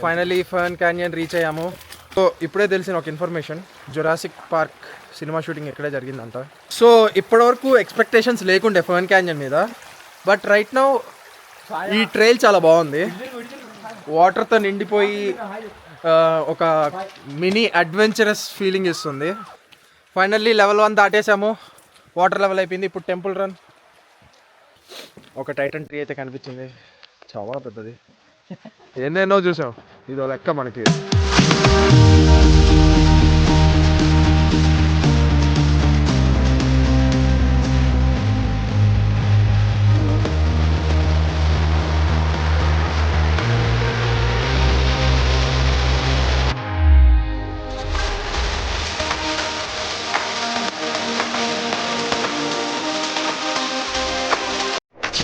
Finally fern canyon reach అయ్యాము. So ఇప్పుడే తెలిసిన ఒక information, Jurassic park cinema shooting ఇక్కడే జరిగిందంట. సో ఇప్పటివరకు ఎక్స్పెక్టేషన్స్ లేకుండే ఫర్న్ క్యాన్యన్ మీద, బట్ రైట్ నౌ ఈ ట్రైల్ చాలా బాగుంది. వాటర్తో నిండిపోయి ఒక మినీ అడ్వెంచరస్ ఫీలింగ్ ఇస్తుంది. ఫైనల్లీ లెవెల్ 1 దాటేసాము, వాటర్ లెవెల్ అయిపోయింది. ఇప్పుడు టెంపుల్ రన్. ఒక టైటన్ ట్రీ అయితే కనిపించింది, చాలా పెద్దది. ఎన్నెన్నో చూసాం, ఇదో లెక్క మనకి.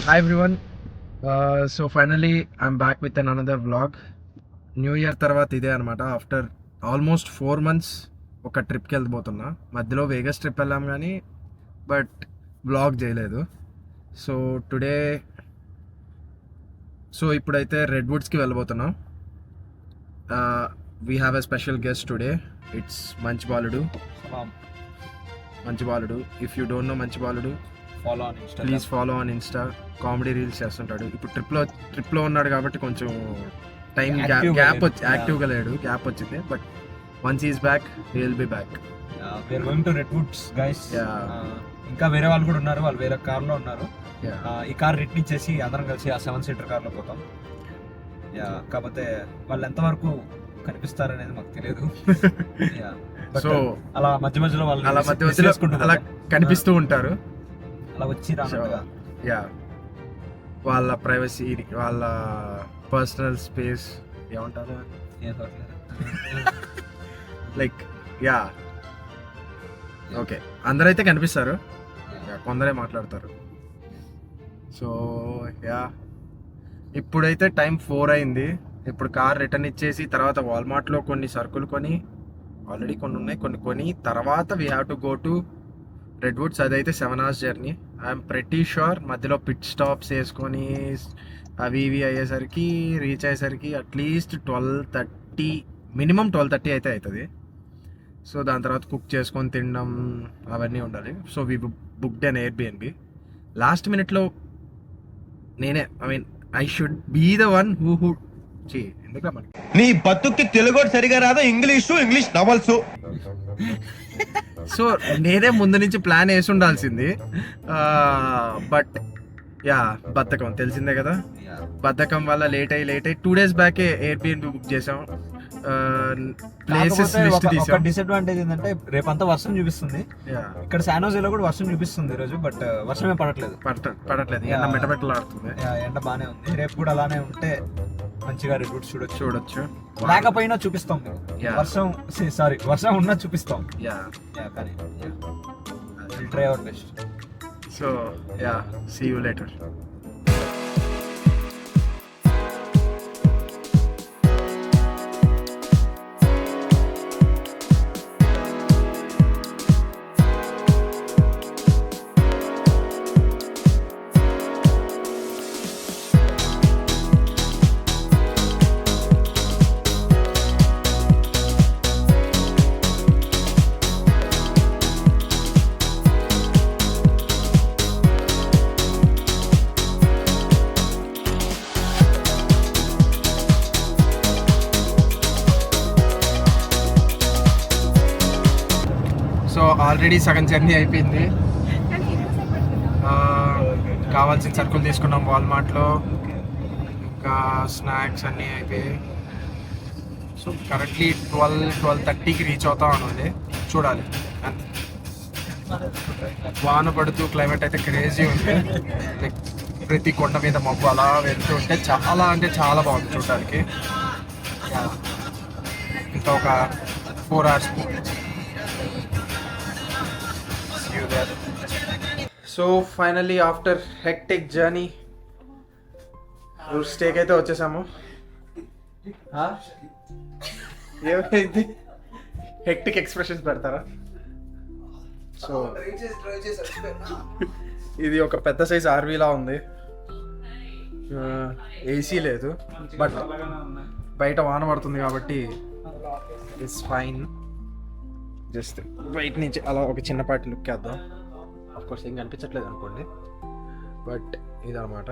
Hi everyone, so finally I'm back with another vlog. New year తర్వాత ఇదే అనమాట. ఆఫ్టర్ ఆల్మోస్ట్ 4 months ఒక ట్రిప్కి వెళ్ళిపోతున్నా. మధ్యలో వేగస్ ట్రిప్ వెళ్ళాం కానీ బట్ వ్లాగ్ చేయలేదు. సో టుడే ఇప్పుడైతే రెడ్ వుడ్స్కి వెళ్ళిపోతున్నాం. We have a special guest today. It's మంచి బాలుడు. ఇఫ్ యూ డోంట్ నో మంచి బాలుడు, please follow on Insta. Comedy reels చేస్తుంటాడు. ఇప్పుడు ట్రిప్లో ఉన్నాడు కాబట్టి కొంచెం టైం గ్యాప్ వచ్చి యాక్టివ్గా లేడు, గ్యాప్ వచ్చింది. But once is back he will be back. We are going to Redwoods guys. ఇంకా వేరే వాళ్ళు కూడా ఉన్నారు, వాళ్ళు వేరే కార్లో ఉన్నారు. ఈ కార్ రిటర్న్ ఇచ్చేసి అందరం కలిసి ఆ 7-seater కార్లో పోతాం. కాకపోతే వాళ్ళు ఎంతవరకు కనిపిస్తారనేది మాకు తెలియదు. సో అలా మధ్యలో వాళ్ళు అలా కనిపిస్తూ ఉంటారు. అలా వచ్చి రానుగా వాళ్ళ ప్రైవసీ, వాళ్ళ పర్సనల్ స్పేస్ ఏమంటారు, లైక్ ఓకే అందరైతే కనిపిస్తారు, కొందరే మాట్లాడతారు. సో ఇప్పుడైతే టైం 4 అయింది. ఇప్పుడు కార్ రిటర్న్ ఇచ్చేసి తర్వాత వాల్మార్ట్లో కొన్ని సరుకులు కొని, ఆల్రెడీ కొన్ని ఉన్నాయి, కొన్ని కొని తర్వాత we have to go to red Woods. అదైతే 7 hours journey. I'm pretty sure మధ్యలో పిట్ స్టాప్స్ వేసుకొని అవి ఇవి రీచ్ అయ్యేసరికి అట్లీస్ట్ 12:30, మినిమం 12:30 అయితే అవుతుంది. సో దాని తర్వాత కుక్ చేసుకొని తినడం అవన్నీ ఉండాలి. So we booked on Airbnb. Last మినిట్లో నేనే, I should be the one who ఎందుకు నీ బతుక్కి తెలుగు సరిగా రాదు, ఇంగ్లీష్ నవల్స్. సో నేనే ముందు నుంచి ప్లాన్ వేసి ఉండాల్సింది. బట్ బద్ధకం తెలిసిందే కదా, బద్ధకం వల్ల లేట్ అయ్యి 2 days బ్యాకే Airbnb బుక్ చేసాం. ప్లేసెస్ లిస్ట్ తీసాం. డిసడ్వాంటేజ్ ఏంటంటే రేపంతా వర్షం చూపిస్తుంది. ఇక్కడ శాన్ హోజేలో కూడా వర్షం చూపిస్తుంది ఈరోజు, బట్ వర్షమే పడట్లేదు. ఎండ మెటమెటలాడుతుంది. ఎండ బానే ఉంది. రేపు కూడా అలానే ఉంటే మంచిగా రెడ్ వుడ్స్ చూడొచ్చు. లేకపోయినా చూపిస్తాం. వర్షం ఉన్నా చూపిస్తాం. కానీ try our best. So see you later. So already సగం జర్నీ అయిపోయింది. కావాల్సిన సరుకులు తీసుకున్నాం వాల్మార్ట్లో, ఇంకా స్నాక్స్ అన్నీ అయిపోయాయి. సో కరెక్ట్లీ 12:30కి రీచ్ అవుతాం ఉంది. చూడాలి. వాన పడుతూ క్లైమేట్ అయితే క్రేజీ ఉంది. లైక్ ప్రతి కొండ మీద మబ్బు అలా వెళ్తూ ఉంటే చాలా బాగుంది చూడడానికి. ఇంకా ఒక 4 hours. So finally after hectic journey stake అయితే వచ్చేసాము. ఏమైంది, హెక్టిక్ ఎక్స్ప్రెషన్స్ పెడతారా? సో ఇది ఒక పెద్ద సైజ్ ఆర్వీలా ఉంది. ఏసీ లేదు, బట్ బయట వాన పడుతుంది కాబట్టి ఇట్స్ ఫైన్. జస్ట్ బయట నుంచి అలా ఒక చిన్నపాటి లుక్ వేద్దాం. ఆఫ్ కోర్స్ ఏం కనిపించట్లేదు అనుకోండి, బట్ ఇదన్నమాట.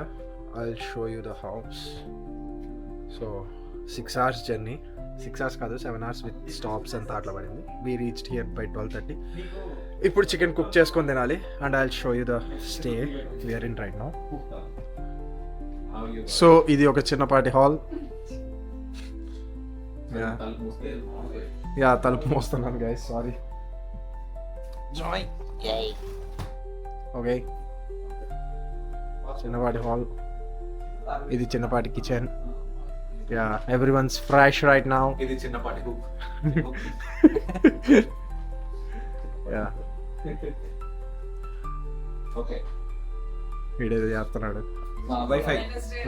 I will show you the house. So 6 hours journey, 6 hours కాదు 7 hours విత్ స్టాప్స్ అంతా అట్లా పడింది. We reached here by 12:30. ఇప్పుడు చికెన్ కుక్ చేసుకొని తినాలి. And I will show you the stay we're in right now. So ఇది ఒక చిన్నపాటి హాల్. యా తలుపు మోస్తున్నాను గైస్, సారీ. ఓకే, చిన్నపాటి హాల్, ఇది చిన్నపాటి kitchen. Yeah everyone's fresh right now. ఇది చిన్నపాటి యా ఓకే, వీడేదో చేస్తున్నాడు. Wifi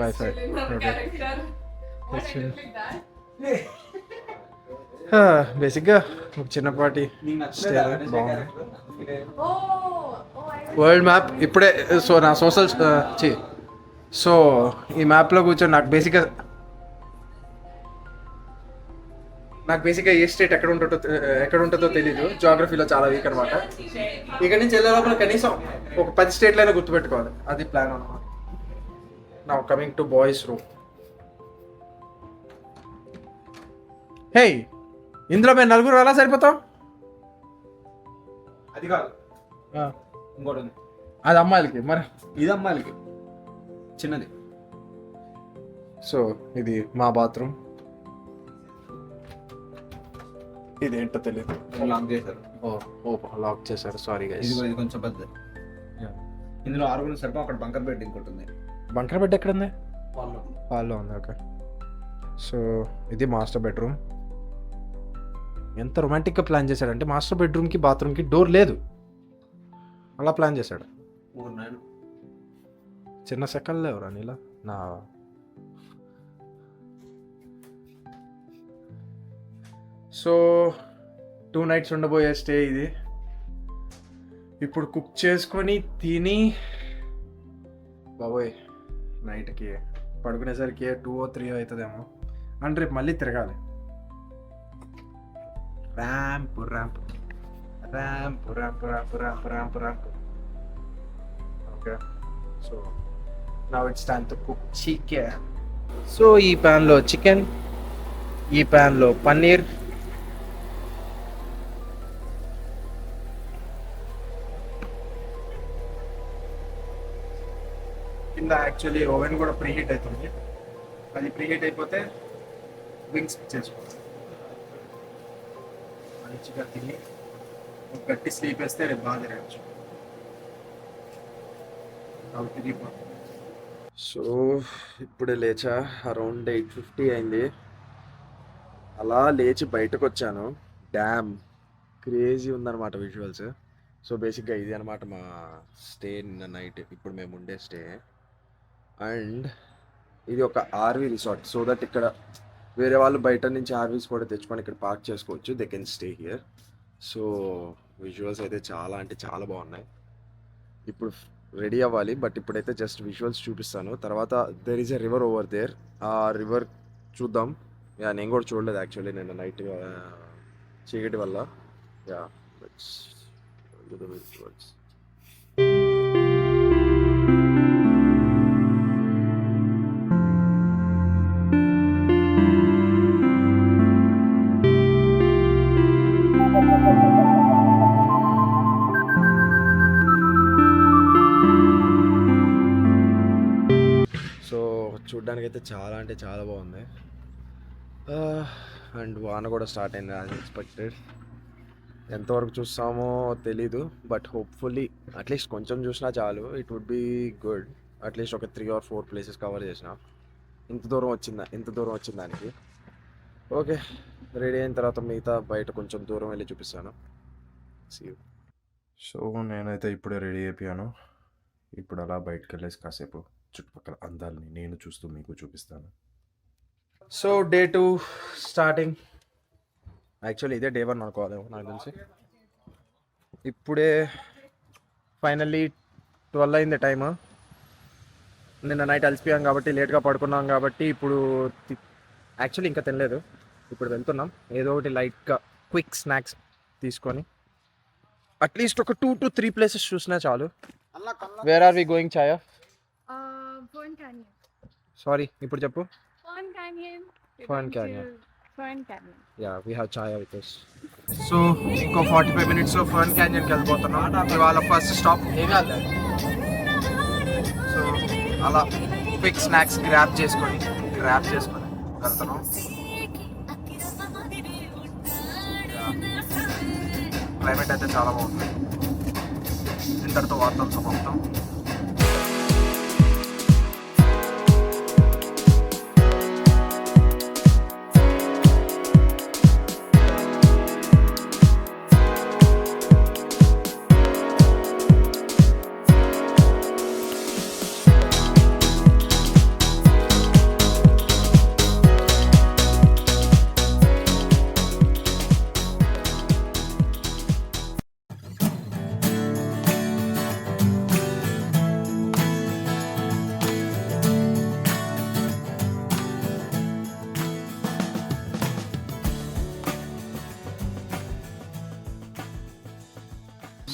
wifi okay. బేసిక్గా ఒక చిన్నపాటి స్టే బాగుంది. వరల్డ్ మ్యాప్ ఇప్పుడే. సో నా సోషల్ సో ఈ మ్యాప్లో కూర్చొని నాకు బేసిక్గా ఏ స్టేట్ ఎక్కడ ఉంటుందో తెలీదు. జాగ్రఫీలో చాలా వీక్ అనమాట. ఇక్కడ నుంచి వెళ్ళే లోపల కనీసం ఒక 10 స్టేట్లైనా గుర్తుపెట్టుకోవాలి, అది ప్లాన్ అనమాట. Now coming to boys room. Hey, ఇందులో మేము 4 ఎలా సరిపోతాం? అది కాదు, ఇంకోటి ఉంది. అది అమ్మాయిలకి, మరి ఇది అమ్మాయిలకి చిన్నది. సో ఇది మా బాత్రూమ్. ఇది ఏంటో తెలియదు, లాక్ చేశారు. లాక్ చేశారు, సారీ గైస్. ఇది కొంచెం పెద్దది. ఇందులో 6 సరిపో. అక్కడ బంకర్ బెడ్ ఇంకోటి ఉంది. బంకర్ బెడ్ ఎక్కడ ఉంది? వాళ్ళు హాల్లో ఉంది. ఓకే, సో ఇది మాస్టర్ బెడ్రూమ్. ఎంత రొమాంటిక్గా ప్లాన్ చేశాడంటే మాస్టర్ బెడ్రూమ్కి బాత్రూమ్కి డోర్ లేదు, అలా ప్లాన్ చేశాడు. చిన్న సెకల్లో ఎవరా నీలా నా. సో 2 nights ఉండబోయే స్టే ఇది. ఇప్పుడు కుక్ చేసుకొని తిని బాబోయ్ నైట్కి పడుకునేసరికి 2 or 3 అవుతుందేమో. అండ్ రేపు మళ్ళీ తిరగాలి. Ramp ramp ramp ramp ramp ramp ramp ramp. Okay, so now it's time to cook chicken. So ఈ ప్యాన్లో చికెన్, ఈ ప్యాన్లో పన్నీర్, కింద యాక్చువల్లీ ఓవెన్ కూడా ప్రీహీట్ అవుతుంది. అది ప్రీహీట్ అయిపోతే వింగ్స్ చేసుకోవాలి. మంచిగా తిని ఒక గట్టి స్లీప్ వేస్తే రేపు బాగా తిరగచ్చు. సో ఇప్పుడే లేచా, అరౌండ్ 8:50 అయింది. అలా లేచి బయటకు వచ్చాను. డ్యామ్ క్రేజీ ఉందన్నమాట విజువల్స్. సో బేసిక్గా ఇది అనమాట మా స్టే నిన్న నైట్, ఇప్పుడు మేము ఉండే స్టే. అండ్ ఇది ఒక ఆర్వీ రిసార్ట్. సో దట్ ఇక్కడ వేరే వాళ్ళు బయట నుంచి ఆర్వీస్ కూడా తెచ్చుకొని ఇక్కడ పార్క్ చేసుకోవచ్చు. They can stay here. So visuals అయితే చాలా అంటే చాలా బాగున్నాయి. ఇప్పుడు రెడీ అవ్వాలి, బట్ ఇప్పుడైతే జస్ట్ విజువల్స్ చూపిస్తాను. తర్వాత there is a river over there. ఆ రివర్ చూద్దాం. యా నేను కూడా చూడలేదు యాక్చువల్లీ నిన్న నైట్ చీకటి వల్ల. Yeah visuals. చూడ్డానికి అయితే చాలా అంటే చాలా బాగుంది. అండ్ వాన కూడా స్టార్ట్ అయింది యాజ్ ఎక్స్పెక్టెడ్. ఎంతవరకు చూస్తామో తెలీదు, బట్ హోప్ఫుల్లీ అట్లీస్ట్ కొంచెం చూసినా చాలు. It would be good. At least ఒక 3 or 4 ప్లేసెస్ కవర్ చేసిన. ఇంత దూరం వచ్చిన దానికి. ఓకే, రెడీ అయిన తర్వాత మిగతా బయట కొంచెం దూరం వెళ్ళి చూపిస్తాను. సో నేనైతే ఇప్పుడే రెడీ అయిపోయాను. ఇప్పుడు అలా బయటకు వెళ్ళేసి కాసేపు చుట్టుపక్కల అందాలని నేను చూస్తూ మీకు చూపిస్తాను. So day 2 starting. యాక్చువల్లీ ఇదే డే 1 అనుకోవాలేమో నాకు తెలిసి. ఇప్పుడే ఫైనల్లీ 12 అయింది టైము. నిన్న నైట్ అలసిపోయాం కాబట్టి లేట్గా పడుకున్నాం కాబట్టి ఇప్పుడు యాక్చువల్లీ ఇంకా తినలేదు, ఇప్పుడు వెళ్తున్నాం. ఏదో ఒకటి లైట్గా క్విక్ స్నాక్స్ తీసుకొని అట్లీస్ట్ ఒక 2 to 3 ప్లేసెస్ చూసినా చాలు. Where are we going Chaya? Fern Canyon. Sorry, ఇప్పుడు చెప్పు. Fern Canyon. We're Fern going Canyon. to Fern Canyon. Yeah we have Chhaya with us. So ఇంకో 45 మినిట్స్లో ఫర్న్ క్యాన్యన్కి వెళ్ళిపోతున్నాం. ఇవాళ ఫస్ట్ స్టాప్. ఏం కాదు. సో అలా క్విక్ స్నాక్స్ గ్రాప్ చేసుకొని వెళ్తున్నాం. క్లైమేట్ అయితే చాలా బాగుంది. ఇంతటితో వార్తలు సమాప్తం.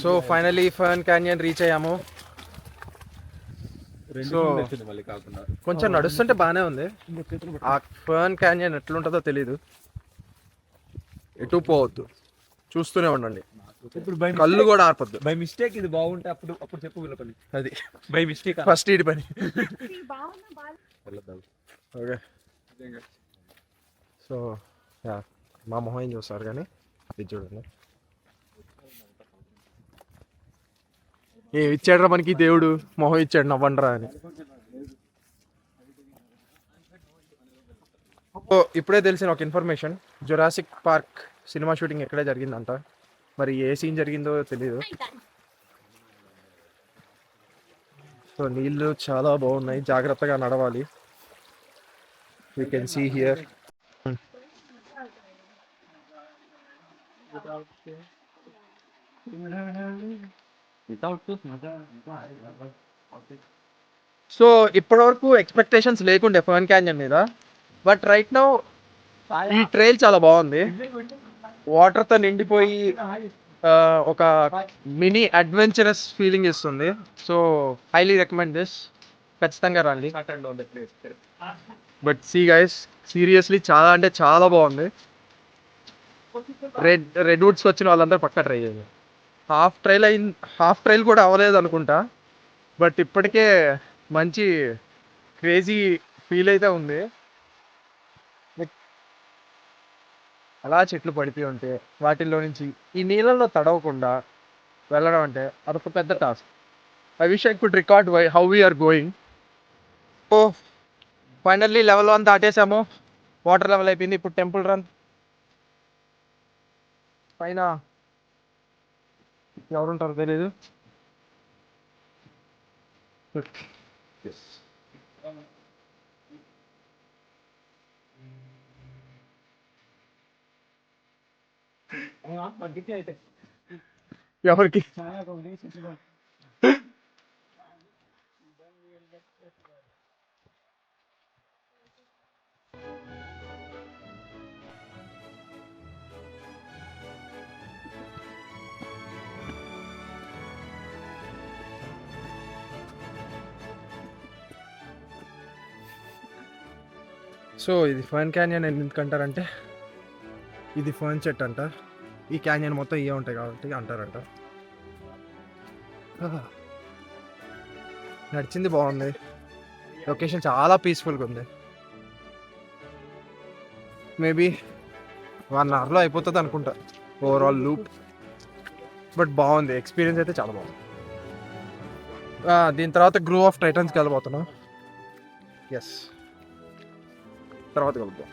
So finally fern canyon reach అయ్యాము. సో మళ్ళీ కాకుండా కొంచెం నడుస్తుంటే బాగానే ఉంది. ఆ ఫర్న్ క్యాన్యన్ ఎట్లుంటుందో తెలీదు. ఎటు పోవద్దు, చూస్తూనే ఉండండి. ఇప్పుడు కళ్ళు కూడా ఆర్పొద్దు. బై మిస్టేక్ ఇది బాగుంటే అప్పుడు అప్పుడు చెప్పు వీళ్ళ పని. అది బై మిస్టేక్ ఫస్ట్ ఇడి పని. See, Bhavana Bal. Okay. So yeah, మా మొహం ఏం చూస్తారు కానీ ఇది చూడండి. ఏ ఇచ్చాడ్రా మనకి దేవుడు, మొహం ఇచ్చాడు నవ్వండ్రా అని. సో ఇప్పుడే తెలిసిన ఒక information, Jurassic park cinema shooting ఎక్కడే జరిగిందంట. మరి ఏ సీన్ జరిగిందో తెలీదు. సో నీళ్ళు చాలా బాగున్నాయి, జాగ్రత్తగా నడవాలి. You can see here. So ఇప్పటివరకు ఎక్స్పెక్టేషన్స్ లేకుండే ఫర్న్ క్యాన్యన్ మీద, బట్ రైట్ నౌ ఈ ట్రైల్ చాలా బాగుంది. వాటర్తో నిండిపోయి ఒక మినీ అడ్వెంచరస్ ఫీలింగ్ ఇస్తుంది. సో హైలీ రికమెండ్ దిస్, ఖచ్చితంగా రండి. బట్ సీ గైస్, సీరియస్లీ చాలా అంటే చాలా బాగుంది. రెడ్వుడ్స్కి వచ్చిన వాళ్ళందరూ పక్కా ట్రై చేయాలి. హాఫ్ ట్రైల్ కూడా అవ్వలేదు అనుకుంటా, బట్ ఇప్పటికే మంచి క్రేజీ ఫీల్ అయితే ఉంది. అలా చెట్లు పడిపోయి ఉంటే వాటిల్లో నుంచి ఈ నీళ్ళల్లో తడవకుండా వెళ్ళడం అంటే అదొక పెద్ద task. I wish I could record how we're going. Oh finally level 1 దాటేసాము. వాటర్ లెవెల్ అయిపోయింది. ఇప్పుడు టెంపుల్ రన్ పైన ఎవరుంటారో తెలీదు. ఎవరికి సో ఇది ఫర్న్ క్యాన్యన్ ఎందుకంటారంటే, ఇది ఫర్న్ చెట్టు అంట. ఈ క్యాన్యన్ మొత్తం ఇవే ఉంటాయి కాబట్టి అంటారంట. నడిచింది బాగుంది, లొకేషన్ చాలా పీస్ఫుల్గా ఉంది. మేబీ 1 అవర్లో అయిపోతుంది అనుకుంటా ఓవరాల్ లూప్. బట్ బాగుంది, ఎక్స్పీరియన్స్ అయితే చాలా బాగుంది. దీని తర్వాత గ్రూ ఆఫ్ టైటన్స్కి వెళ్ళిపోతున్నాం. ఎస్, తర్వాత కలుద్దాం.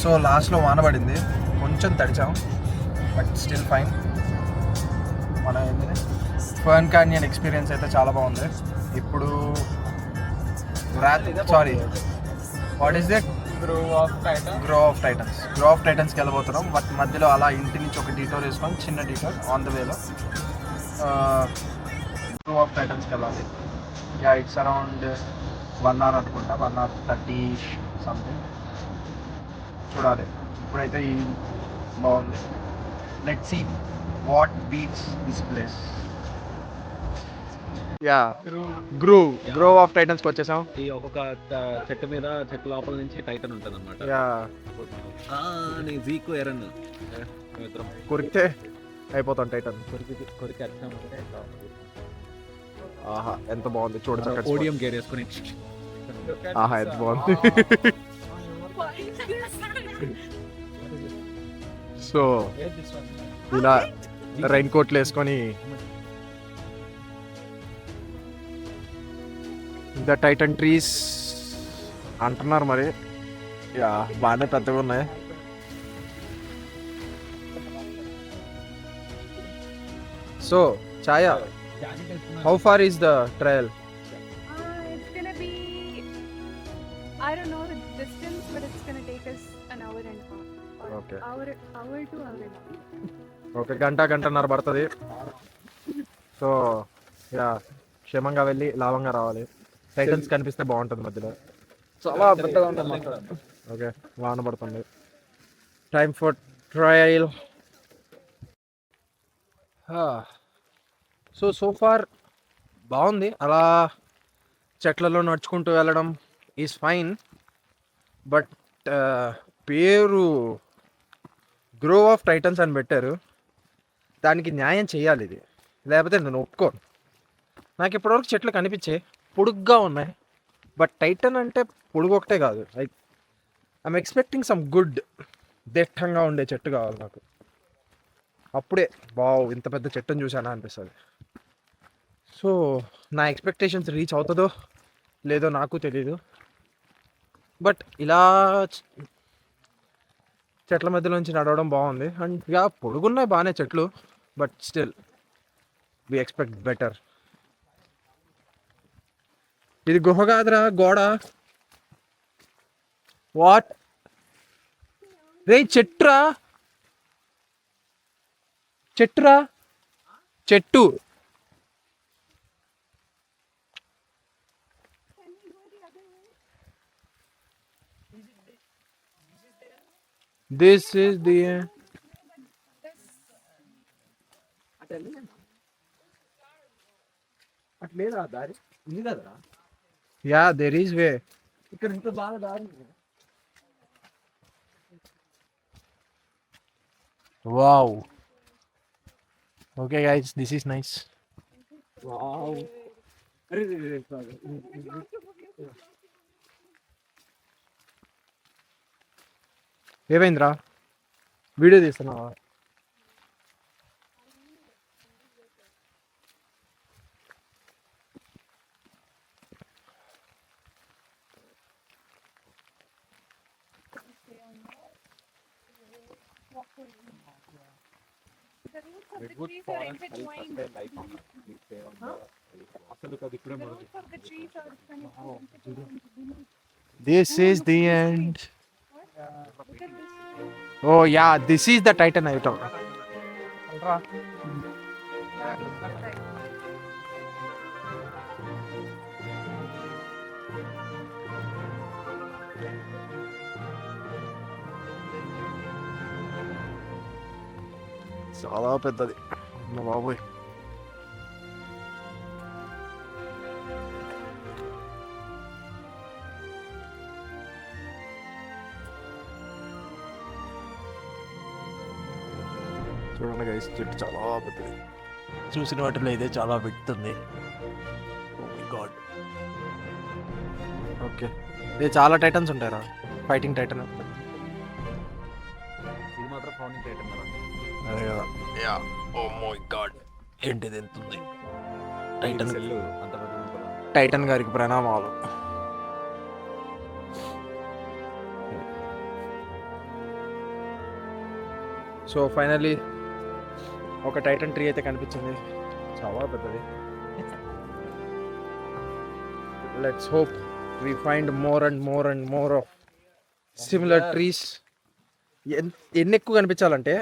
సో లాస్ట్లో వాన పడింది, కొంచెం తడిచాం, బట్ స్టిల్ ఫైన్. మన ఫర్న్ క్యానియన్ ఎక్స్పీరియన్స్ అయితే చాలా బాగుంది. ఇప్పుడు sorry what is that Grove of టైటన్స్కి వెళ్ళబోతున్నాం. బట్ మధ్యలో అలా ఇంటి నుంచి ఒక డీటోర్ వేసుకొని, చిన్న డీటోర్ ఆన్ ద వేలో గ్రోవ్ ఆఫ్ టైటన్స్కి వెళ్ళాలి. యా, ఇట్స్ అరౌండ్ 1 hour అనుకుంటా, 1 hour 30 సంథింగ్. చూడాలి. ఇప్పుడైతే ఈ బాగుంది. Let's see what beats this place. Yeah, Grove of టైటన్స్కి వచ్చేసాం. ఈ ఒక్కొక్క చెట్టు మీద చెట్టు లోపల నుంచి టైటన్ ఉంటుంది అనమాట. యా, నేను జీకు ఎరన్ కొరికితే అయిపోతాం టైటన్. కొరికి అర్థం. ఆహా, ఎంత బాగుంది చూడచ్చు. పోడియం గేర్ వేసుకుని ఆహా, ఎంత బాగుంది. సో ఇలా రైన్ కోట్లు వేసుకొని ద టైటన్ ట్రీస్ అంటున్నారు మరి. యా, బాగానే పెద్దగా ఉన్నాయి. So Chaya, how far is the trail? It's gonna be, I don't know the distance, but it's gonna take us an hour and a half. Or Okay. hour to hour and a half. Okay, గంటన్నర పడుతుంది. So yeah, క్షేమంగా వెళ్ళి లాభంగా రావాలి. Titans కనిపిస్తే బాగుంటుంది మధ్యలో. చాలా పెద్దగా ఉంటుంది. ఓకే, వాన పడుతుంది. Time for trail. So far బాగుంది. అలా చెట్లలో నడుచుకుంటూ వెళ్ళడం ఈజ్ ఫైన్. బట్ పేరు గ్రోవ్ ఆఫ్ టైటన్స్ అని పెట్టారు, దానికి న్యాయం చేయాలి ఇది, లేకపోతే నేను ఒప్పుకోను. నాకు ఇప్పటివరకు చెట్లు కనిపించాయి, పొడుగ్గా ఉన్నాయి. బట్ టైటన్ అంటే పొడుగు ఒకటే కాదు, like I'm expecting some good దిట్టంగా ఉండే చెట్టు కావాలి నాకు. అప్పుడే బావ్ ఇంత పెద్ద చెట్టును చూసానా అనిపిస్తుంది. సో నా ఎక్స్పెక్టేషన్స్ రీచ్ అవుతుందో లేదో నాకు తెలీదు. బట్ ఇలా చెట్ల మధ్యలోంచి నడవడం బాగుంది. అండ్ ఇక పొడుగున్నాయి బాగానే చెట్లు, but still we expect better. ఇది గుహ కాదురా, గోడ. వాట్ రే, చెట్టురా చెట్టు. దిస్ ఈస్ ది అట్లేదా దారి ఉంది కదరా. Yeah, there is way. ఇక్కడ ఇంత బాగా దారి. Wow. Okay guys, this is nice. Wow. అరే ఏమైందిరా, video తీస్తున్నావా? The roots of the trees are intertwined. అసలు అది ఇప్పుడే The roots of the trees are intertwined. This is the end. Look at this. Oh yeah, this is the Titan item. చాలా పెద్దది మా బాబోయ్. చూడండి గైస్, చెట్టు చాలా పెద్దది. చూసిన వాటిలో ఇదే చాలా పెడుతుంది. గాడ్. ఓకే, ఇది చాలా టైటన్స్ ఉంటారా? ఫైటింగ్ టైటన్ ఇది మాత్రం ఫౌండింగ్ టైటన్ కదా. అదే కదా. యా, ఓ మై గాడ్, ఏంటిది ఎంత ఉంది? టైటన్ సెల్లు అంత పెద్ద ఉంటుంది. టైటన్ గారికి ప్రణామాలు. సో ఫైనల్లీ ఒక టైటన్ ట్రీ అయితే కనిపించింది, చాలా పెద్దది. Let's hope we find more and more and more of similar trees. ఎన్ని ఎక్కువ కనిపించాలంటే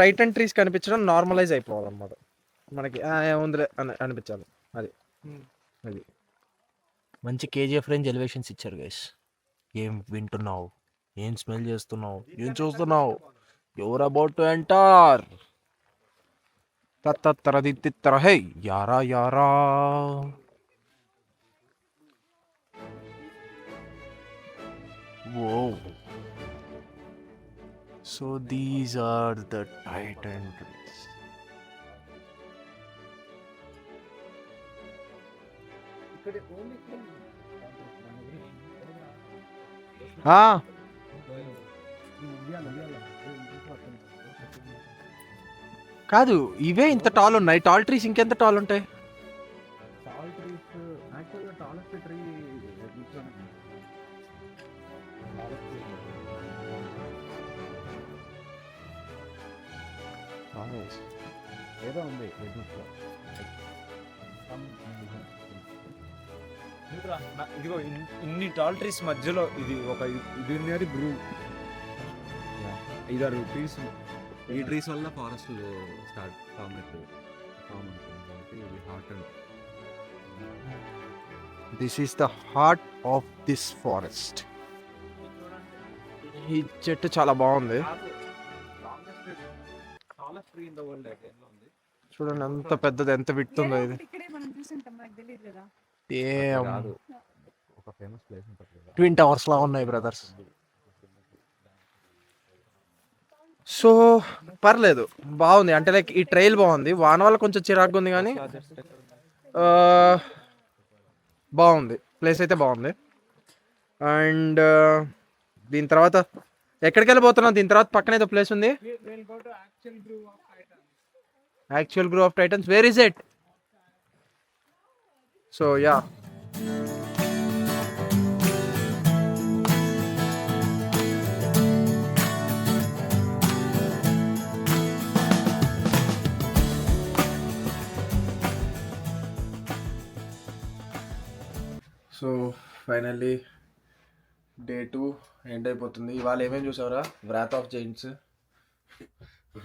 టైటన్ ట్రీస్ కనిపించడం నార్మలైజ్ అయిపోవాలన్నమాట మనకి. ఏముందిలే అని అనిపించాలి. అది అది మంచి కేజీఎఫ్ రేంజ్ ఎలివేషన్స్ ఇచ్చారు గైస్. ఏం వింటున్నావు, ఏం స్మెల్ చేస్తున్నావు, ఏం చూస్తున్నావు? Your about to enter. తత్తరదిత్తర హే యారా యారా. Whoa. So these are the Titan trees. కాదు, ఇవే ఇంత టాల్ ఉన్నాయి. టాల్ ట్రీస్ ఇంకెంత టాల్ ఉంటాయి? ఏదో ఉంది ఇదిగో ఇన్ని టాల్ ట్రీస్ మధ్యలో ఇది ఒక ఇది ఉన్నది గ్రూ. ఇదారు ట్రీస్, ఈ ట్రీస్ వల్ల ఫారెస్ట్ స్టార్ట్ ఫామ్ అవుతుంది కాబట్టి ఇది heart and this is the heart of this forest. ఈ చెట్టు చాలా బాగుంది. చూడండి ఎంత పెద్దది, ఎంత విడుతుందో ఇది. ఇక్కడే మనం చూసింటాం, నాకు తెలియదు కదా. ఒక ఫేమస్ ప్లేస్ ఉంటుంది కదా. ట్విన్ టవర్స్ లా ఉన్నాయి బ్రదర్స్. సో పర్లేదు, బాగుంది. అంటే లైక్ ఈ ట్రైల్ బాగుంది. వాన వల్ల కొంచెం చిరాకుగా ఉంది కానీ బాగుంది. ప్లేస్ అయితే బాగుంది. అండ్ దీని తర్వాత ఎక్కడికి వెళ్ళిపోతున్నాం? దీని తర్వాత పక్కన ఏదో ప్లేస్ ఉంది, actual Grove of Titans. Where is it? So yeah, so finally day 2 end అయిపోతుంది. ఇవాళ ఏమేమి చూసావురా? వ్రాత్ ఆఫ్ జైంట్స్,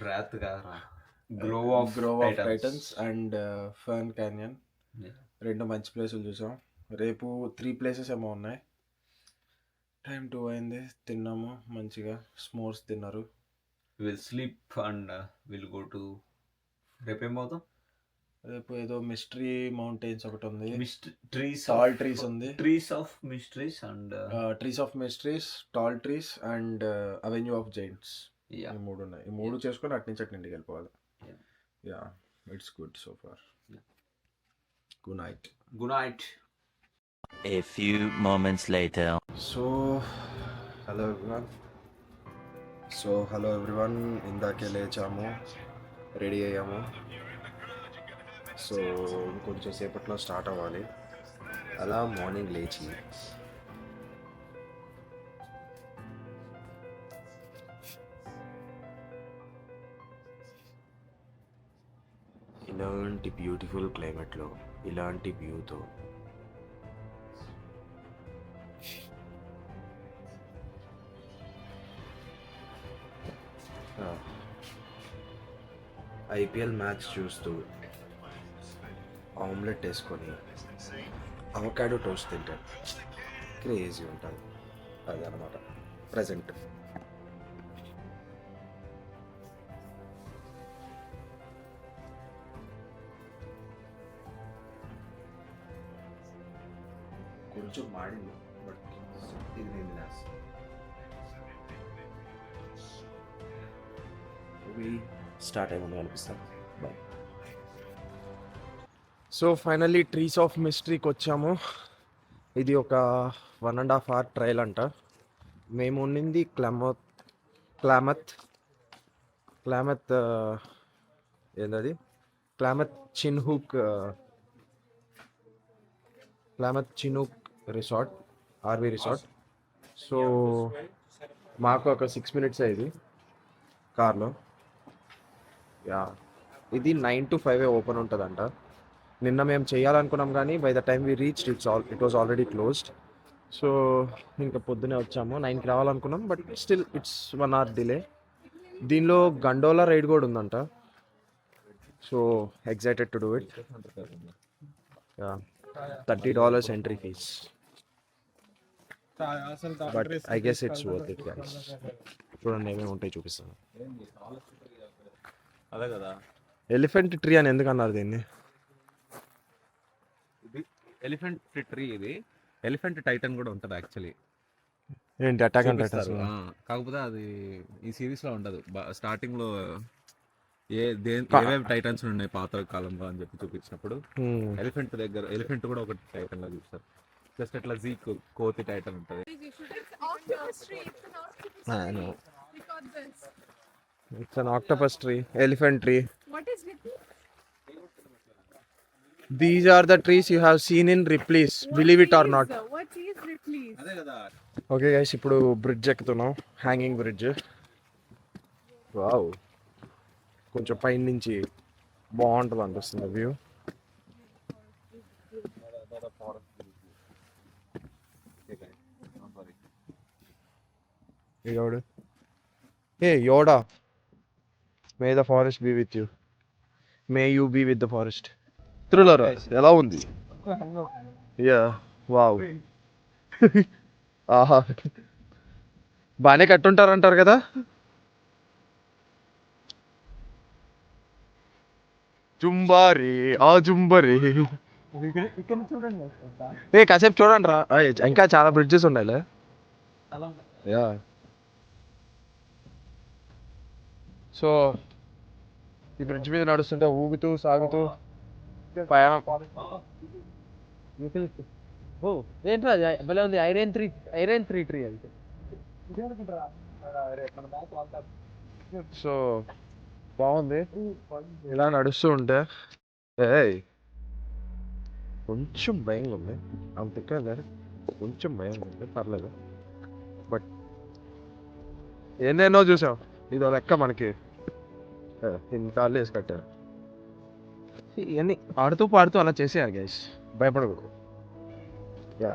రాత్ కాదురా, Grove of Titans and Fern Canyon. రెండు మంచి ప్లేసులు చూసాం. రేపు 3 ప్లేసెస్ ఏమో ఉన్నాయి. టైం 2 అయింది. తిన్నాము మంచిగా, స్మోర్స్ తిన్నారు. Will sleep and will go to. రేపేమవుతాం? రేపు ఏదో మిస్టరీ మౌంటైన్స్ ఒకటి ఉంది, ట్రీస్, టాల్ ట్రీస్ ఉంది, trees of mysteries and trees of mysteries, tall trees and Avenue of Giants. ఈ 3 ఉన్నాయి. ఈ 3 చేసుకొని అటు నుంచి ఇంటికి వెళ్ళిపోవాలి. Yeah, it's good so far. Good night. Good night. A few moments later. So hello everyone. ఇందాకే లేచాము, రెడీ అయ్యాము. సో ఇంకొంచెం సేపట్లో స్టార్ట్ అవ్వాలి. అలా మార్నింగ్ లేచి ఇలాంటి బ్యూటిఫుల్ క్లైమేట్లో, ఇలాంటి వ్యూతో ఐపీఎల్ మ్యాచ్ చూస్తూ ఆమ్లెట్ వేసుకొని అవకాడో టోస్ట్ తింటాను. క్రేజీ ఉంటుంది. అది అనమాట ప్రజెంట్. కొంచెం మాడింది, బట్ ఇది నేను తినేస్తాను. స్టార్ట్ అయ్యి అనిపిస్తాను. Bye. So finally trees of మిస్టరీకి వచ్చాము. ఇది ఒక 1.5 hour ట్రైల్ అంట. మేము ఉండింది క్లామత్ ఏంటది, క్లామత్ చిన్హూక్ రిసార్ట్, ఆర్వీ రిసార్ట్. సో మాకు ఒక 6 minutes అయ్యింది. కార్లో. యా, ఇది 9 to 5 ఓపెన్ ఉంటుందంట. నిన్న మేము చేయాలనుకున్నాం కానీ by the time we reach it was already closed. So ఇంకా పొద్దునే వచ్చాము, 9కి రావాలనుకున్నాం, but still it's 1 hour delay. దీనిలో గండోలా రైడ్ కూడా ఉందంట. So excited to do it. Yeah, $30 entry fees, but I guess it's worth it guys. చూడండి ఏమేమి ఉంటాయి చూపిస్తాను. అదే కదా, ఎలిఫెంట్ ట్రీ అని ఎందుకు అన్నారు దీన్ని? ఇది ఎలిఫెంట్ ట్రీ, ఇది ఎలిఫెంట్ టైటన్ కూడా ఉంటుంది యాక్చువల్లీ. ఏంటి అటాక్ అండ్ చూపిస్తారు. కాకపోతే అది ఈ సిరీస్ లో ఉండదు. స్టార్టింగ్ లో ఏవేవి టైటన్స్ ఉన్నాయి పాత కాలంలో అని చెప్పి చూపించినప్పుడు ఎలిఫెంట్ కూడా ఒక టైటన్ లా చూస్తారు. జస్ట్ అట్లా కోతి టైటన్ ఉంటుంది. It's an octopus tree, elephant tree. What is Ripley? These are the trees you have seen in Ripley's, believe it or not. What is Ripley's? అదే కదా. ఓకే గైస్, ఇప్పుడు బ్రిడ్జ్ ఎక్కుతున్నాం, హ్యాంగింగ్ బ్రిడ్జ్. వావ్, కొంచెం పైన నుంచి బాగుంటుంది అనిపిస్తుంది view. ఎవడు? ఏ Yoda, may the forest be with you, may you be with the forest. Thriller ఎలా ఉంది? Yeah, wow. ఆహా, బాగానే కట్టుంటారంటారు కదా. జుంబారి ఆ జుంబరి. ఏ కాసేపు చూడండి రా, ఇంకా చాలా బ్రిడ్జెస్ ఉన్నాయి. యా, సో ఈ బ్రిడ్జ్ మీద నడుస్తుంటే ఊగుతూ సాగుతూ ప్రయాణం. ఏంట్రా భలే ఉంది, ఐరన్ త్రీ ట్రీ అది. సో బాగుంది ఇలా నడుస్తూ ఉంటే. ఏయ్, కొంచెం భయంగా ఉంది, అంత ఎక్కువ కొంచెం భయంగా ఉంది, పర్లేదు. బట్ ఎన్నెన్నో చూసాం, ఇదో లెక్క మనకి ఇన్నిసార్లు వేసి కట్టారు. ఇవన్నీ ఆడుతూ పాడుతూ అలా చేసేయాలి గైస్, భయపడకూడదు. Yeah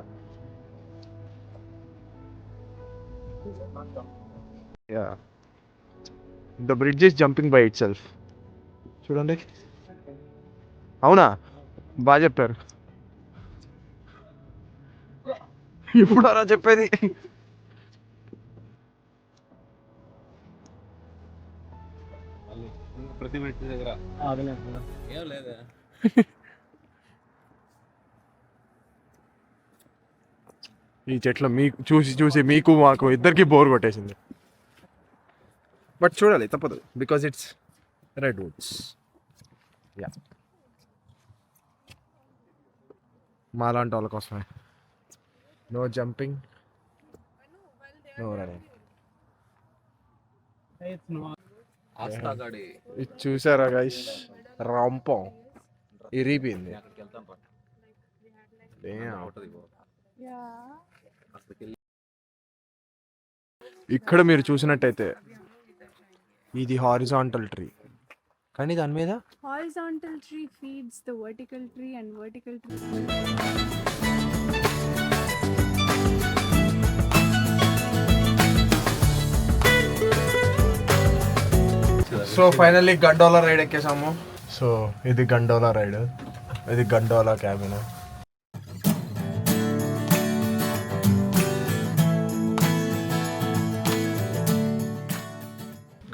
yeah, the bridge is jumping by it self. చూడండి, అవునా, బాగా చెప్పారు. ఇప్పుడు అలా చెప్పేది. ప్రతి మినిట్ దగ్గర ఏం లేదా. ఈ చెట్లు మీకు చూసి చూసి మీకు మాకు ఇద్దరికి బోర్ కొట్టేసింది. బట్ చూడాలి, తప్పదు, because it's Redwoods. Yeah, మాలాంటి వాళ్ళ కోసమే. No jumping, no running. ఇది చూసారా గైస్, రాంపం ఇరిగిపోయింది. Yeah. ఇక్కడ మీరు చూసినట్టయితే ఇది హారిజాంటల్ ట్రీ, కానీ దాని మీద Horizontal tree feeds the vertical tree and vertical tree. So finally gondola ride ఎక్కేసాము. సో ఇది గండోలా రైడ్, ఇది గండోలా క్యాబిన్.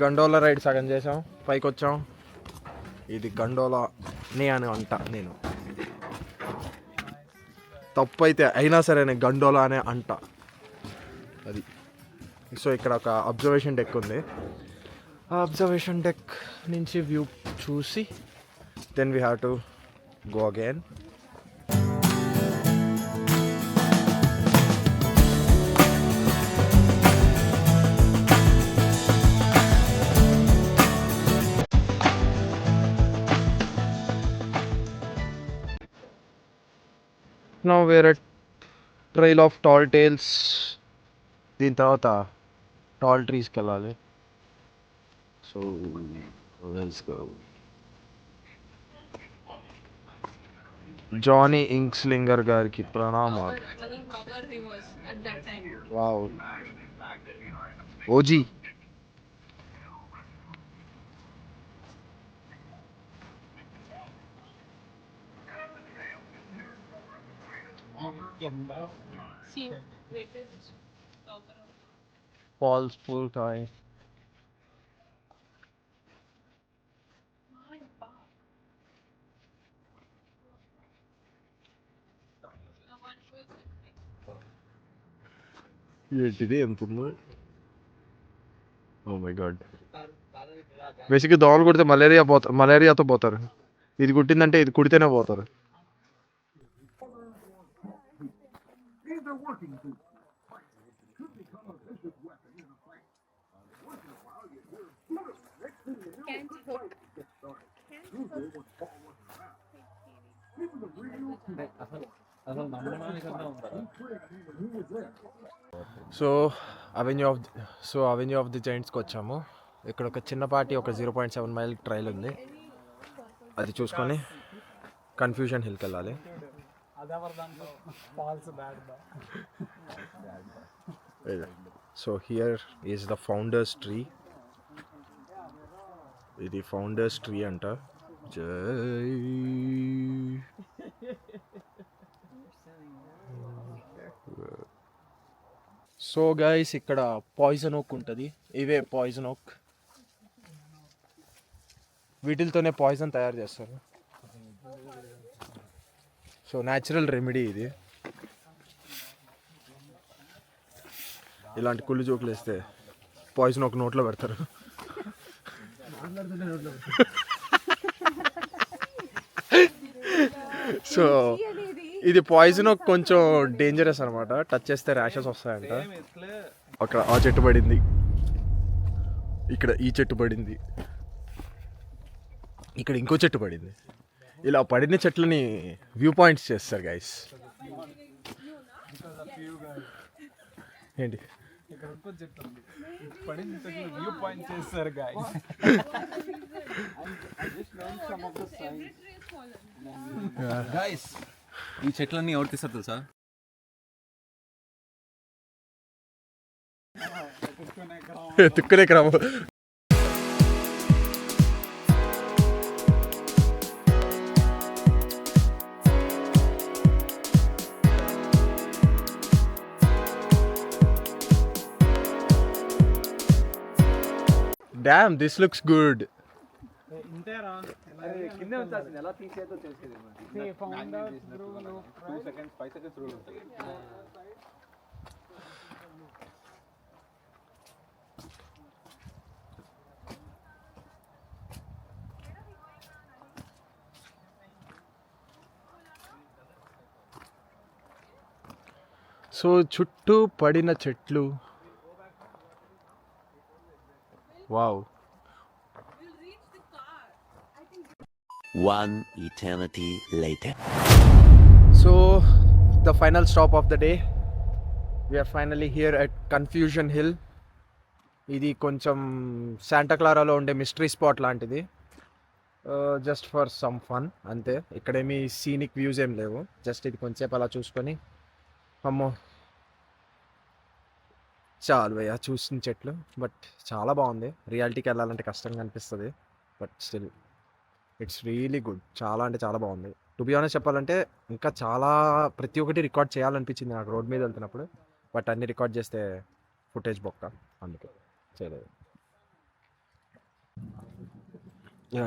గండోలా రైడ్ సగం చేసాం, పైకి వచ్చాం. ఇది గండోలా నే అని అంట నేను, తప్పు అయితే అయినా సరే నేను గండోలా అనే అంట అది. సో ఇక్కడ ఒక అబ్జర్వేషన్ డెక్ ఉంది, ఆ అబ్జర్వేషన్ డెక్ నుంచి వ్యూ చూసి then we have to go again. Now we're at Trail of Tall Tales. దీని తర్వాత టాల్ ట్రీస్కి వెళ్ళాలి. So let's go. Johnny Inkslinger గారికి ప్రణామాలు. Wow, OG. Paul's full time. ఏంటిది ఎంత ఉంది? Oh my god. బేసిక్గా దోమలు కుడితే మలేరియాతో పోతారు. ఇది కుట్టిందంటే ఇది కుడితేనే పోతారు. సో అవెన్యూ ఆఫ్ ది జైంట్స్కి వచ్చాము. ఇక్కడ ఒక చిన్నపాటి ఒక 0.7 మైల్ ట్రైల్ ఉంది. అది చూసుకొని కన్ఫ్యూజన్ హిల్కి వెళ్ళాలి. So here is the founders tree. ఇది ఫౌండర్స్ ట్రీ అంట. జై. సో గైస్, ఇక్కడ పాయిజన్ ఓక్ ఉంటుంది. ఇవే పాయిజన్ ఓక్. వీటితోనే పాయిజన్ తయారు చేస్తారు. సో న్యాచురల్ రెమెడీ ఇది. ఇలాంటి కుళ్ళు జోకులు వేస్తే పాయిజన్ ఒక నోట్లో పెడతారు. సో ఇది పాయిజన్ కొంచెం డేంజరస్ అనమాట. టచ్ చేస్తే ర్యాషెస్ వస్తాయంట. అక్కడ ఆ చెట్టు పడింది, ఇక్కడ ఈ చెట్టు పడింది, ఇక్కడ ఇంకో చెట్టు పడింది. ఇలా పడిన చెట్లని వ్యూ పాయింట్స్ చేస్తారు గైస్. ఏంటి గైస్, ఈ చెట్లన్నీ ఎవరు తీస్తారు తెలుసా? ఎత్తుక్కునే క్రమం. Damn, this looks good. So చుట్టూ పడిన చెట్లు. Wow. One eternity later. So the final stop of the day. We are finally here at Confusion Hill. ఇది కొంచెం శాంటా క్లారాలో ఉండే మిస్టరీ స్పాట్ లాంటిది. జస్ట్ ఫర్ సమ్ ఫన్ అంతే. ఇక్కడేమి సీనిక్ వ్యూస్ ఏం లేవు. జస్ట్ ఇది కొంచెంసేపు అలా చూసుకొని, అమ్మో చాలు భయ్యా చూసిన చెట్లు. బట్ చాలా బాగుంది. రియాలిటీకి వెళ్ళాలంటే కష్టంగా అనిపిస్తుంది. But still it's really good. చాలా అంటే చాలా బాగుంది. టు బి ఆనెస్ట్ చెప్పాలంటే ఇంకా చాలా ప్రతి ఒక్కటి రికార్డ్ చేయాలనిపించింది నాకు రోడ్ మీద వెళ్తున్నప్పుడు. బట్ అన్ని రికార్డ్ చేస్తే ఫుటేజ్ బొక్క, అందుకే చేయలేదు.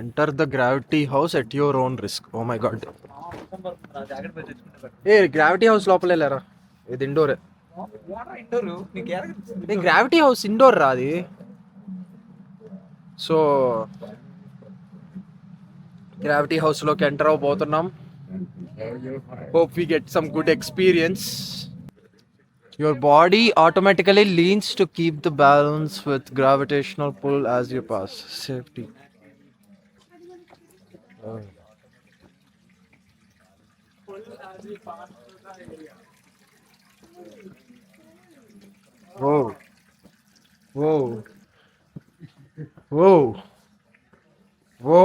Enter the gravity house at your own risk. Oh my god. ఏ గ్రావిటీ హౌస్ లోపల వెళ్ళారా? ఇది ఇండోరే. గ్రావిటీ హౌస్ ఇండోర్ రా అది. సో గ్రావిటీ హౌస్లోకి ఎంటర్ అవబోతున్నాం. Hope we get some good experience. Your body automatically leans to keep the balance with gravitational pull as you pass. Safety. Whoa. Whoa. Oh oh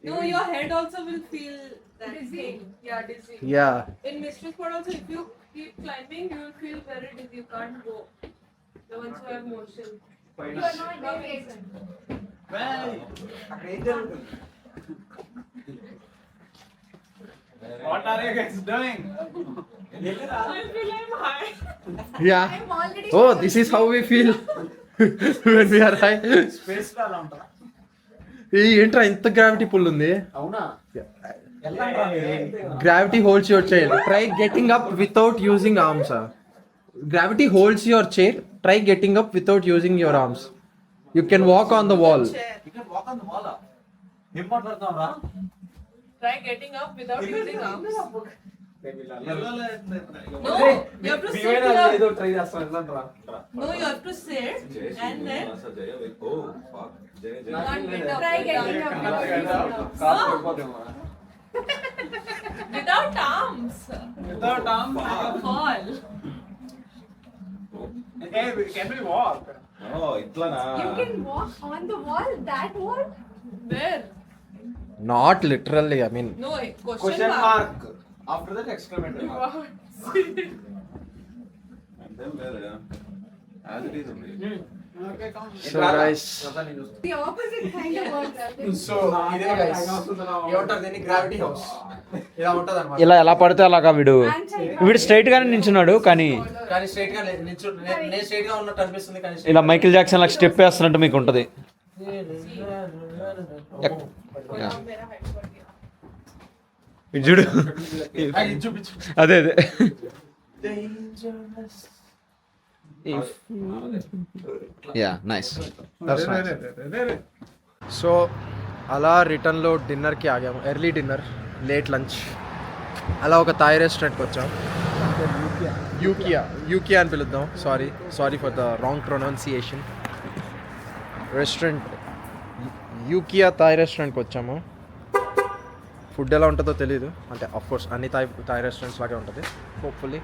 No, your head also will feel that Dizzy. thing. Yeah, dizzy. Yeah In Mystery Spot also, if you keep climbing, you will feel very dizzy. You can't go. The ones who have motion. You are not deviating. What are you guys doing? I feel I'm high. Yeah I'm already. Oh this is how we feel when we are high space లో అలా ఉంటా. ఈ ఏంట్రా ఇంత gravity pull ఉంది అవునా? gravity holds your chair. Try getting up without using arms. Gravity holds your chair. Try getting up without using your arms. You can walk on the wall. ఇక్కడ walk on the wall. ఏం మాట్లాడుతున్నావురా? Try getting up without using arms. No, you have to sit here. ఏదో try చేస్తాను వెళ్ళండి రా. No, you have to sit and then Try getting up without using arms. without arms. Without arms, Fall. hey, can we walk? You can walk on the wall. That wall. Where? Not literally. I mean, No, Question mark. After that, exclamation mark. so guys. The opposite kind of works. So ఇదే guys. ఏమంటారు దీన్ని gravity house. ఇలా ఉంటది అన్నమాట. ఇలా ఎలా పడితే అలాగా వీడు And వీడు స్ట్రైట్ గానే నించున్నాడు కానీ కానీ స్ట్రైట్ గా నేను స్ట్రైట్ గా ఉన్నట్టు అనిపిస్తుంది కానీ ఇలా మైకిల్ జాక్సన్ లాగా స్టెప్ వేస్తున్నట్టు మీకు ఉంటది. ఇది చూడు. అదే అదే. Yeah nice. సో అలా రిటర్న్లో డిన్నర్కి ఆగాము. Early dinner, late lunch. అలా ఒక థాయ్ రెస్టారెంట్కి వచ్చాం. యూకియా అని పిలుద్దాం. Sorry for the wrong pronunciation. Restaurant Yukia Thai రెస్టారెంట్కి వచ్చాము. ఫుడ్ ఎలా ఉంటుందో తెలియదు. అంటే ఆఫ్ కోర్స్ అన్ని థాయ్ రెస్టారెంట్స్ లాగే ఉంటుంది హోప్ఫుల్లీ.